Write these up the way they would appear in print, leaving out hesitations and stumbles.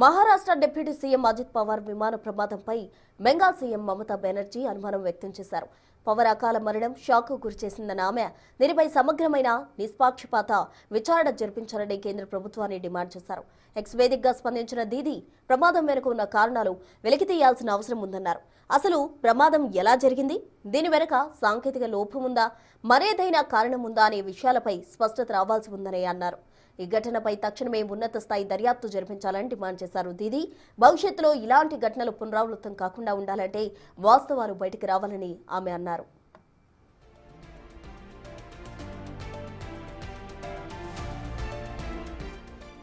Maharashtra deputy CM Ajit Pawar విమాన ప్రమాదంపై Bengal CM Mamata Banerjee అనుమానం వ్యక్తం చేశారు. పవార్ అకాల మరణం షాక్కు గురిచేసిందన్న ఆమె దీనిపై సమగ్రమైన నిష్పాక్షపాత విచారణ జరిపించాలని కేంద్ర ప్రభుత్వాన్ని డిమాండ్ చేశారు. ఎక్స్ వేదికగా స్పందించిన దీదీ ప్రమాదం వెనుక ఉన్న కారణాలు వెలికితీయాల్సిన అవసరం ఉందన్నారు. అసలు ప్రమాదం ఎలా జరిగింది, దీని వెనుక సాంకేతిక లోపం ఉందా, మరేదైనా కారణం ఉందా అనే విషయాలపై స్పష్టత రావాల్సి ఉందని అన్నారు. ఈ ఘటనపై తక్షణమే ఉన్నత స్థాయి దర్యాప్తు జరిపించాలని డిమాండ్ చేశారు దీదీ. భవిష్యత్తులో ఇలాంటి ఘటనలు పునరావృతం కాకుండా ఉండాలంటే వాస్తవాలు బయటికి రావాలని ఆమె అన్నారు.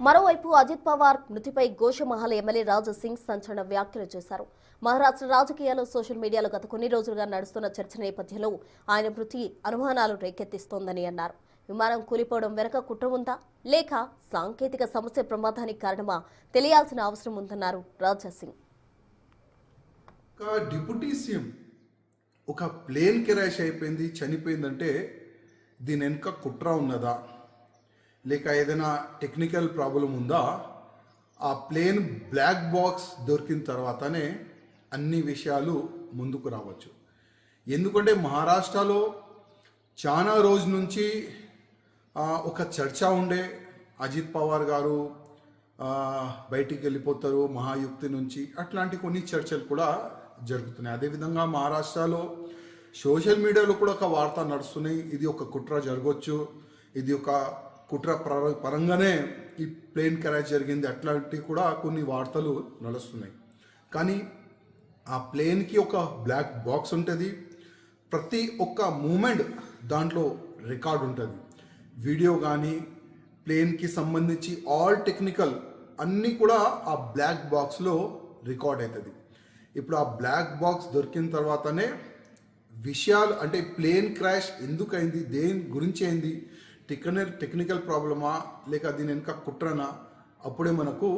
మరోవైపు అజిత్ పవార్ మృతిపై గోషమహల్ ఎమ్మెల్యే రాజా సింగ్ సంచలన వ్యాఖ్యలు చేశారు. మహారాష్ట్ర రాజకీయాల్లో సోషల్ మీడియాలో గత కొన్ని రోజులుగా నడుస్తున్న చర్చ నేపథ్యంలో ఆయన మృతి అనుమానాలు రేకెత్తిస్తోందని అన్నారు. విమానం కూలిపోవడం వెనుక కుట్ర ఉందా లేక సాంకేతిక సమస్య ప్రమాదానికి కారణమా తెలియాల్సిన అవసరం ఉందన్నారు రాజా సింగ్. డిప్యూటీ సీఎం ఒక ప్లేన్ క్రాష్ అయిపోయింది, చనిపోయిందంటే దీని వెనుక కుట్ర ఉన్నదా లేక ఏదైనా టెక్నికల్ ప్రాబ్లం ఉందా? ఆ ప్లేన్ బ్లాక్ బాక్స్ దొరికిన తర్వాతనే అన్ని విషయాలు ముందుకు రావచ్చు. ఎందుకంటే మహారాష్ట్రలో చాలా రోజు నుంచి ఒక చర్చ ఉండే, అజిత్ పవార్ గారు బయటికి వెళ్ళిపోతారు మహాయుక్తి నుంచి, అట్లాంటి కొన్ని చర్చలు కూడా జరుగుతున్నాయి. అదేవిధంగా మహారాష్ట్రలో సోషల్ మీడియాలో కూడా ఒక వార్త నడుస్తున్నాయి, ఇది ఒక కుట్ర జరగవచ్చు, ఇది ఒక కుట్ర పరంగానే ఈ ప్లేన్ క్రాష్ జరిగింది, అట్లాంటివి కూడా కొన్ని వార్తలు నడుస్తున్నాయి. కానీ ఆ ప్లేన్కి ఒక బ్లాక్ బాక్స్ ఉంటుంది, ప్రతి ఒక్క మూమెంట్ దాంట్లో రికార్డ్ ఉంటుంది, వీడియో కానీ ప్లేన్కి సంబంధించి ఆల్ టెక్నికల్ అన్నీ కూడా ఆ బ్లాక్ బాక్స్లో రికార్డ్ అవుతుంది. ఇప్పుడు ఆ బ్లాక్ బాక్స్ దొరికిన తర్వాతనే విషయాలు, అంటే ప్లేన్ క్రాష్ ఎందుకు అయింది, దేని గురించి అయింది, టెక్నికల్ ప్రాబ్లమా లేక దీని వెనుక కుట్రనా, అప్పుడే మనకు